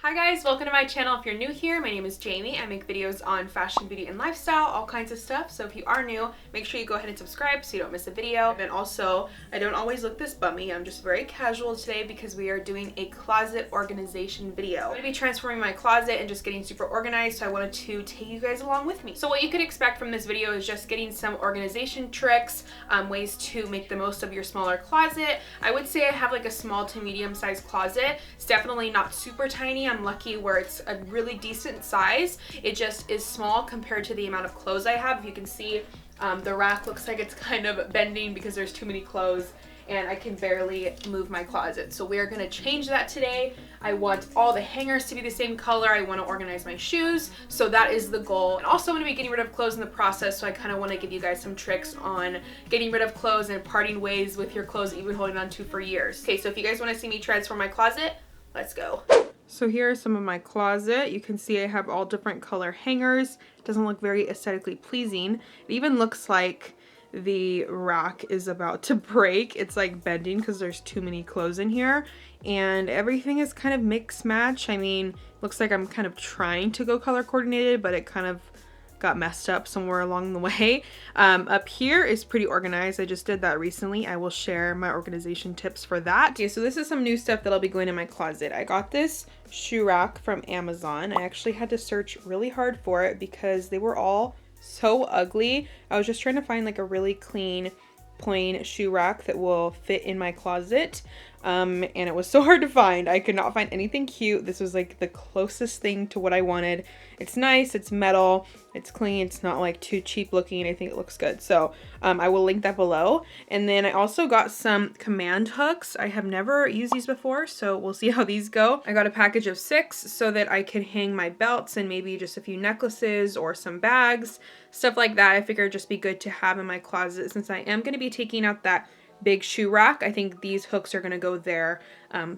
Hi guys, welcome to my channel. If you're new here, my name is Jamie. I make videos on fashion, beauty, and lifestyle, all kinds of stuff. So if you are new, make sure you go ahead and subscribe so you don't miss a video. And also, I don't always look this bummy. I'm just very casual today because we are doing a closet organization video. I'm going to be transforming my closet and just getting super organized, so I wanted to take you guys along with me. So what you could expect from this video is just getting some organization tricks, ways to make the most of your smaller closet. I would say I have like a small to medium sized closet. It's definitely not super tiny. I'm lucky where it's a really decent size. It just is small compared to the amount of clothes I have. If you can see, the rack looks like it's kind of bending because there's too many clothes and I can barely move my closet. So we're gonna change that today. I want all the hangers to be the same color. I wanna organize my shoes. So that is the goal. And also I'm gonna be getting rid of clothes in the process. So I kind of wanna give you guys some tricks on getting rid of clothes and parting ways with your clothes that you've been holding on to for years. Okay, so if you guys wanna see me transform my closet, let's go. So here are some of my closet. You can see I have all different color hangers. It doesn't look very aesthetically pleasing. It even looks like the rack is about to break. It's like bending because there's too many clothes in here. And everything is kind of mix match. I mean, looks like I'm kind of trying to go color coordinated, but it kind of got messed up somewhere along the way. Up here is pretty organized. I just did that recently. I will share my organization tips for that. Okay, so this is some new stuff that'll be going in my closet. I got this shoe rack from Amazon. I actually had to search really hard for it because they were all so ugly. I was just trying to find like a really clean, plain shoe rack that will fit in my closet. And it was so hard to find. I could not find anything cute. This was like the closest thing to what I wanted. It's nice, it's metal, it's clean, it's not like too cheap looking. I think it looks good. So I will link that below. And then I also got some command hooks. I have never used these before, so we'll see how these go. I got a package of 6 so that I could hang my belts and maybe just a few necklaces or some bags, stuff like that. I figured it'd just be good to have in my closet since I am going to be taking out that big shoe rack. I think these hooks are going to go there,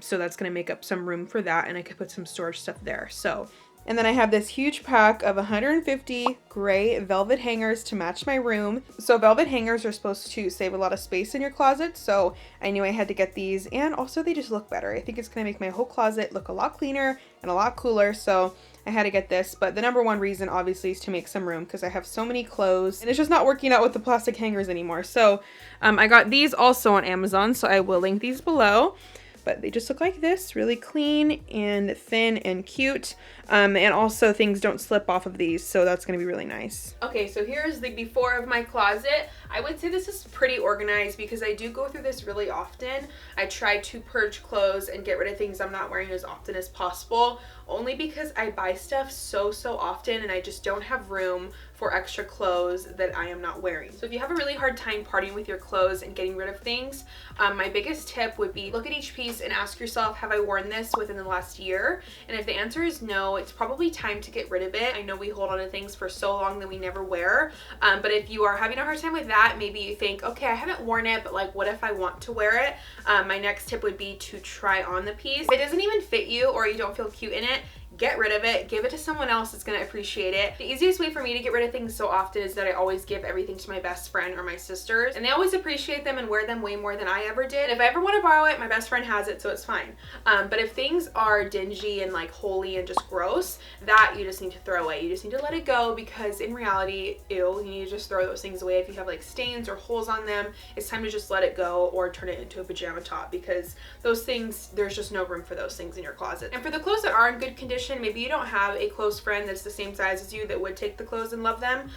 so that's going to make up some room for that, and I could put some storage stuff there. So, and then I have this huge pack of 150 gray velvet hangers to match my room. So velvet hangers are supposed to save a lot of space in your closet, so I knew I had to get these, and also they just look better. I think it's going to make my whole closet look a lot cleaner and a lot cooler, so I had to get this. But the number one reason obviously is to make some room because I have so many clothes and it's just not working out with the plastic hangers anymore. So I got these also on Amazon, so I will link these below. But they just look like this, really clean and thin and cute. And also things don't slip off of these, so that's gonna be really nice. Okay, so here's the before of my closet. I would say this is pretty organized because I do go through this really often. I try to purge clothes and get rid of things I'm not wearing as often as possible, only because I buy stuff so often and I just don't have room for extra clothes that I am not wearing. So if you have a really hard time parting with your clothes and getting rid of things, my biggest tip would be look at each piece and ask yourself, have I worn this within the last year? And if the answer is no, it's probably time to get rid of it. I know we hold on to things for so long that we never wear, but if you are having a hard time with that, maybe you think, okay, I haven't worn it, but like, what if I want to wear it? My next tip would be to try on the piece. If it doesn't even fit you or you don't feel cute in it, get rid of it, give it to someone else that's gonna appreciate it. The easiest way for me to get rid of things so often is that I always give everything to my best friend or my sisters, and they always appreciate them and wear them way more than I ever did. If I ever want to borrow it, my best friend has it, so it's fine. But if things are dingy and like holey and just gross, that you just need to throw away. You just need to let it go because in reality, ew, you need to just throw those things away. If you have like stains or holes on them, it's time to just let it go or turn it into a pajama top because those things, there's just no room for those things in your closet. And for the clothes that are in good condition, maybe you don't have a close friend that's the same size as you that would take the clothes and love them,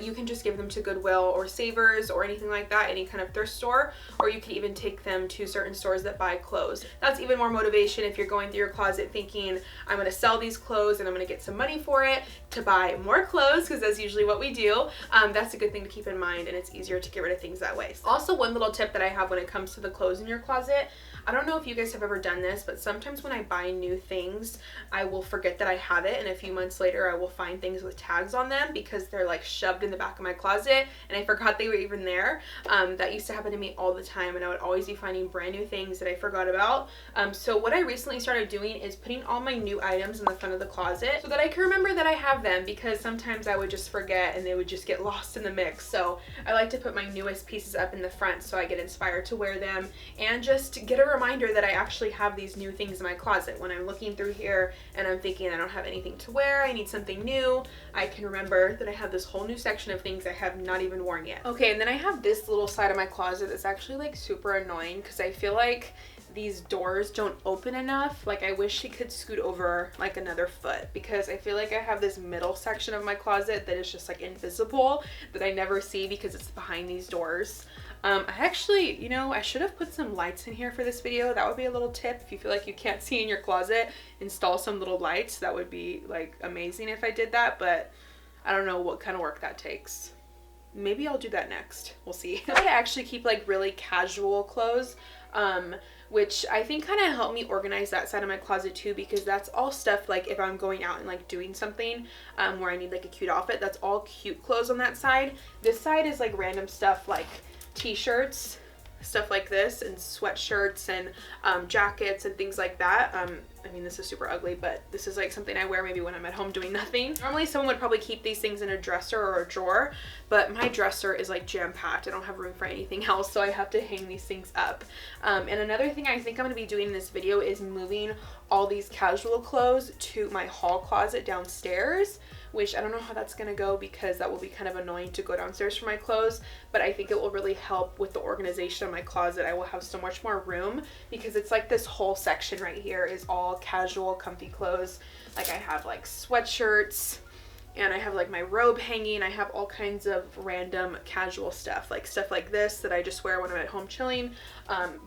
you can just give them to Goodwill or Savers or anything like that, any kind of thrift store, or you can even take them to certain stores that buy clothes. That's even more motivation if you're going through your closet thinking, I'm going to sell these clothes and I'm going to get some money for it to buy more clothes, because that's usually what we do. That's a good thing to keep in mind, and it's easier to get rid of things that way. Also, one little tip that I have when it comes to the clothes in your closet, I don't know if you guys have ever done this, but sometimes when I buy new things, I will will forget that I have it, and a few months later I will find things with tags on them because they're like shoved in the back of my closet and I forgot they were even there. That used to happen to me all the time, and I would always be finding brand new things that I forgot about. So what I recently started doing is putting all my new items in the front of the closet so that I can remember that I have them, because sometimes I would just forget and they would just get lost in the mix. So I like to put my newest pieces up in the front so I get inspired to wear them and just get a reminder that I actually have these new things in my closet. When I'm looking through here and I'm thinking I don't have anything to wear, I need something new, I can remember that I have this whole new section of things I have not even worn yet. Okay, and then I have this little side of my closet that's actually like super annoying because I feel like these doors don't open enough. Like, I wish she could scoot over like another foot, because I feel like I have this middle section of my closet that is just like invisible, that I never see because it's behind these doors. I actually, you know, I should have put some lights in here for this video. That would be a little tip. If you feel like you can't see in your closet, install some little lights. That would be like amazing if I did that, but I don't know what kind of work that takes. Maybe I'll do that next. We'll see. I actually keep like really casual clothes, which I think kind of helped me organize that side of my closet too, because that's all stuff like if I'm going out and like doing something where I need like a cute outfit, that's all cute clothes on that side. This side is like random stuff like t-shirts, stuff like this, and sweatshirts and jackets and things like that. I mean, this is super ugly, but this is like something I wear maybe when I'm at home doing nothing. Normally someone would probably keep these things in a dresser or a drawer, but my dresser is like jam-packed. I don't have room for anything else, so I have to hang these things up. And another thing I think I'm going to be doing in this video is moving all these casual clothes to my hall closet downstairs, which I don't know how that's gonna go because that will be kind of annoying to go downstairs for my clothes, but I think it will really help with the organization of my closet. I will have so much more room because it's like this whole section right here is all casual, comfy clothes. Like, I have like sweatshirts, and I have like my robe hanging. I have all kinds of random casual stuff like this that I just wear when I'm at home chilling,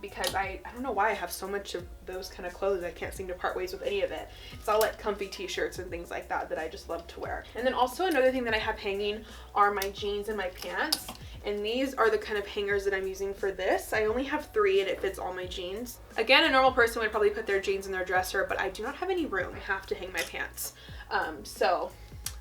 because I don't know why I have so much of those kind of clothes. I can't seem to part ways with any of it. It's all like comfy t-shirts and things like that that I just love to wear. And then also another thing that I have hanging are my jeans and my pants. And these are the kind of hangers that I'm using for this. I only have 3 and it fits all my jeans. Again, a normal person would probably put their jeans in their dresser, but I do not have any room. I have to hang my pants. So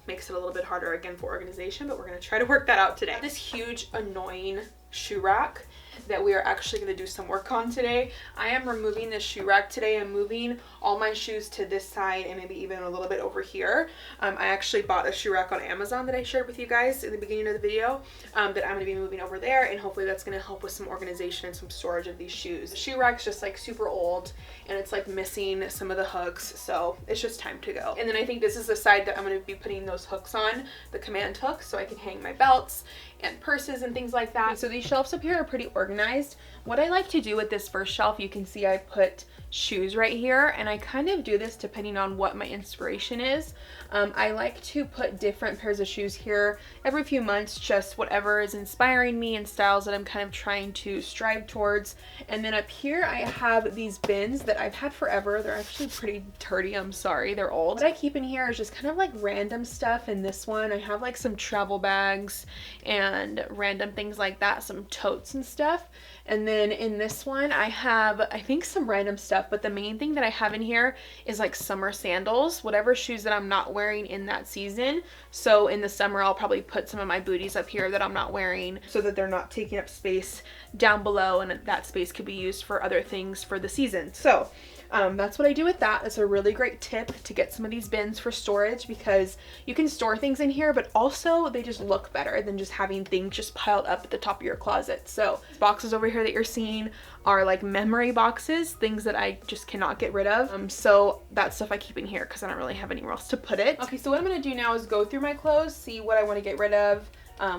makes it a little bit harder again for organization, but we're gonna try to work that out today. This huge annoying shoe rack that we are actually going to do some work on today. I am removing this shoe rack today. I'm moving all my shoes to this side and maybe even a little bit over here. I actually bought a shoe rack on Amazon that I shared with you guys in the beginning of the video, that I'm going to be moving over there, and hopefully that's going to help with some organization and some storage of these shoes. The shoe rack's just like super old and it's like missing some of the hooks, so it's just time to go. And then I think this is the side that I'm going to be putting those hooks on, the command hooks, so I can hang my belts and purses and things like that. So these shelves up here are pretty organized. What I like to do with this first shelf, you can see I put shoes right here, and I kind of do this depending on what my inspiration is. I like to put different pairs of shoes here every few months, just whatever is inspiring me and styles that I'm kind of trying to strive towards. And then up here I have these bins that I've had forever. They're actually pretty dirty, I'm sorry, they're old. What I keep in here is just kind of like random stuff. In this one I have like some travel bags and random things like that, some totes and stuff. And then in this one I have, I think, some random stuff, but the main thing that I have in here is like summer sandals, whatever shoes that I'm not wearing in that season. So in the summer I'll probably put some of my booties up here that I'm not wearing so that they're not taking up space down below, and that space could be used for other things for the season. So that's what I do with that. It's a really great tip to get some of these bins for storage, because you can store things in here, but also they just look better than just having things just piled up at the top of your closet. So these boxes over here that you're seeing are like memory boxes, things that I just cannot get rid of. So that stuff I keep in here because I don't really have anywhere else to put it. Okay, so what I'm going to do now is go through my clothes, see what I want to get rid of,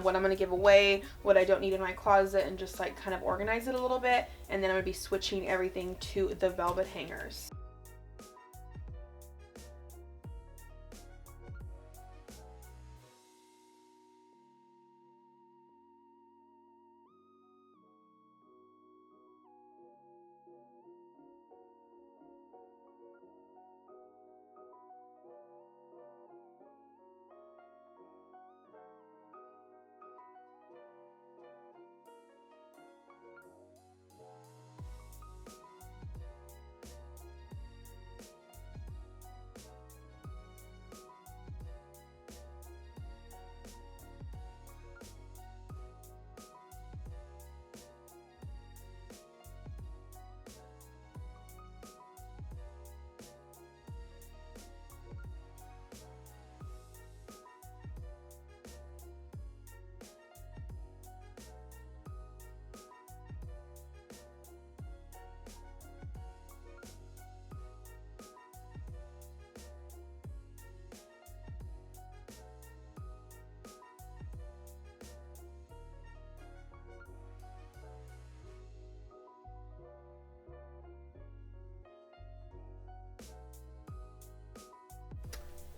what I'm going to give away, what I don't need in my closet, and just like kind of organize it a little bit. And then I'm going to be switching everything to the velvet hangers.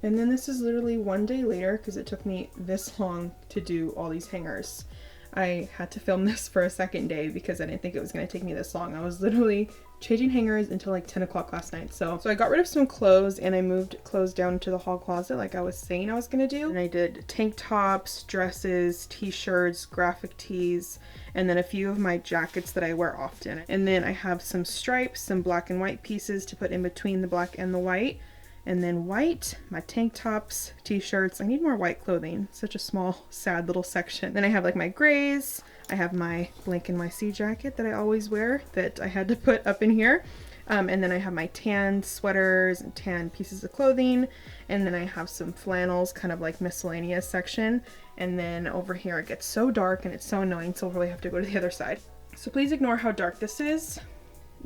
And then this is literally one day later because it took me this long to do all these hangers. I had to film this for a second day because I didn't think it was going to take me this long. I was literally changing hangers until like 10 o'clock last night. So I got rid of some clothes and I moved clothes down to the hall closet like I was saying I was going to do. And I did tank tops, dresses, t-shirts, graphic tees, and then a few of my jackets that I wear often. And then I have some stripes, some black and white pieces to put in between the black and the white. And then white, my tank tops, t-shirts. I need more white clothing. Such a small, sad little section. Then I have like my grays. I have my Blink NYC jacket that I always wear that I had to put up in here. And then I have my tan sweaters and tan pieces of clothing. And then I have some flannels, kind of like miscellaneous section. And then over here it gets so dark and it's so annoying, so I'll really have to go to the other side. So please ignore how dark this is.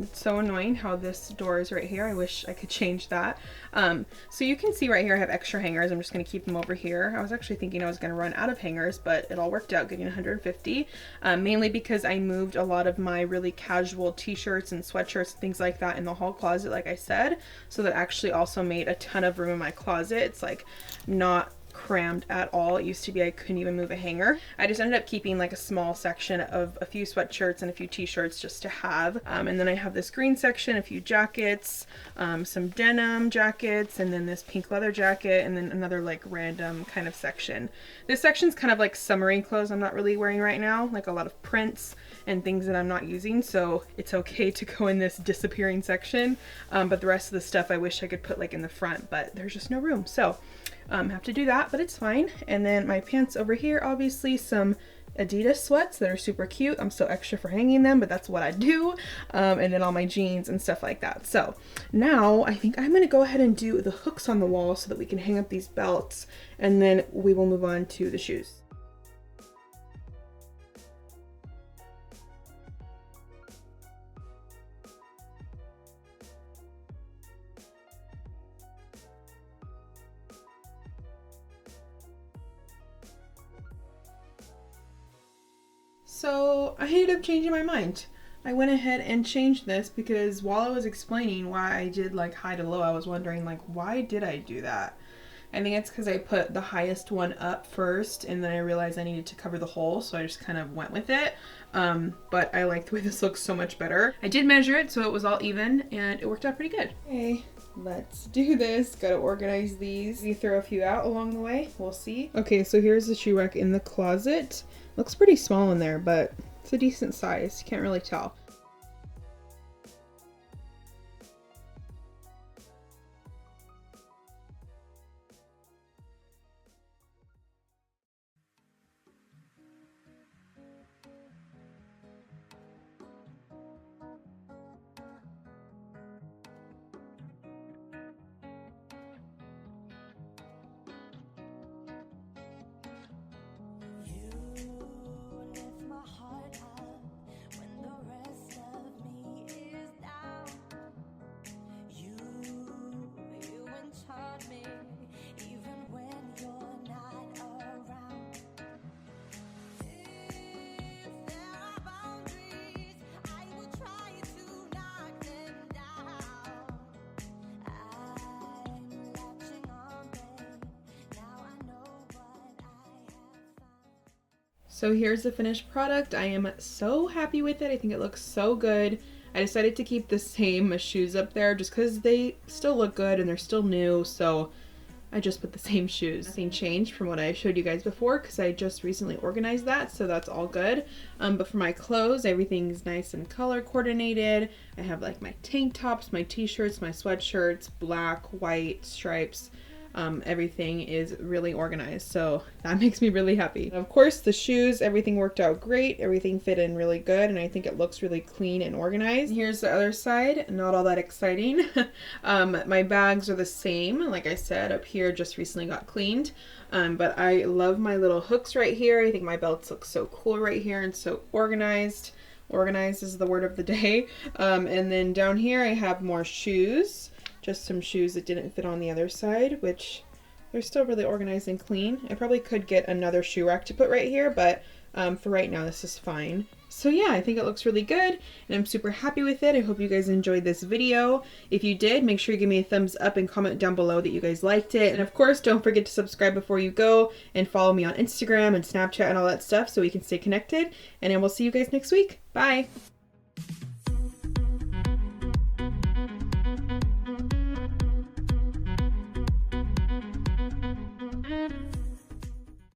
It's so annoying how this door is right here. I wish I could change that. So you can see right here I have extra hangers. I'm just going to keep them over here. I was actually thinking I was going to run out of hangers, but it all worked out getting 150. Mainly because I moved a lot of my really casual t-shirts and sweatshirts and things like that in the hall closet, like I said. So that actually also made a ton of room in my closet. It's like not crammed at all. It used to be I couldn't even move a hanger. I just ended up keeping like a small section of a few sweatshirts and a few t-shirts just to have. And then I have this green section, a few jackets, some denim jackets, and then this pink leather jacket, and then another like random kind of section. This section's kind of like summery clothes I'm not really wearing right now, like a lot of prints and things that I'm not using, so it's okay to go in this disappearing section. But the rest of the stuff I wish I could put like in the front, but there's just no room. So have to do that, but it's fine. And then my pants over here, obviously some Adidas sweats that are super cute. I'm so extra for hanging them, but that's what I do. And then all my jeans and stuff like that. So now I think I'm gonna go ahead and do the hooks on the wall so that we can hang up these belts, and then we will move on to the shoes. So I ended up changing my mind. I went ahead and changed this because while I was explaining why I did like high to low, I was wondering like, why did I do that? I think it's because I put the highest one up first and then I realized I needed to cover the hole, so I just kind of went with it. But I like the way this looks so much better. I did measure it so it was all even and it worked out pretty good. Okay, let's do this. Gotta organize these. You throw a few out along the way, we'll see. Okay, so here's the shoe rack in the closet. Looks pretty small in there, but it's a decent size. You can't really tell. So here's the finished product. I am so happy with it. I think it looks so good. I decided to keep the same shoes up there just because they still look good and they're still new, so I just put the same shoes. Nothing changed from what I showed you guys before because I just recently organized that, so that's all good. But for my clothes, everything's nice and color coordinated. I have like my tank tops, my t-shirts, my sweatshirts, black, white, stripes. Everything is really organized, so that makes me really happy. And of course, the shoes, everything worked out great. Everything fit in really good, and I think it looks really clean and organized. Here's the other side, not all that exciting. My bags are the same. Like I said, up here just recently got cleaned. But I love my little hooks right here. I think my belts look so cool right here and so organized. Organized is the word of the day. And then down here I have more shoes. Just some shoes that didn't fit on the other side, which They're still really organized and clean. I probably could get another shoe rack to put right here, but for right now this is fine. So yeah, I think it looks really good and I'm super happy with it. I hope you guys enjoyed this video. If you did, make sure you give me a thumbs up and comment down below that you guys liked it. And of course, don't forget to subscribe before you go and follow me on Instagram and Snapchat and all that stuff so we can stay connected. And I will see you guys next week. Bye!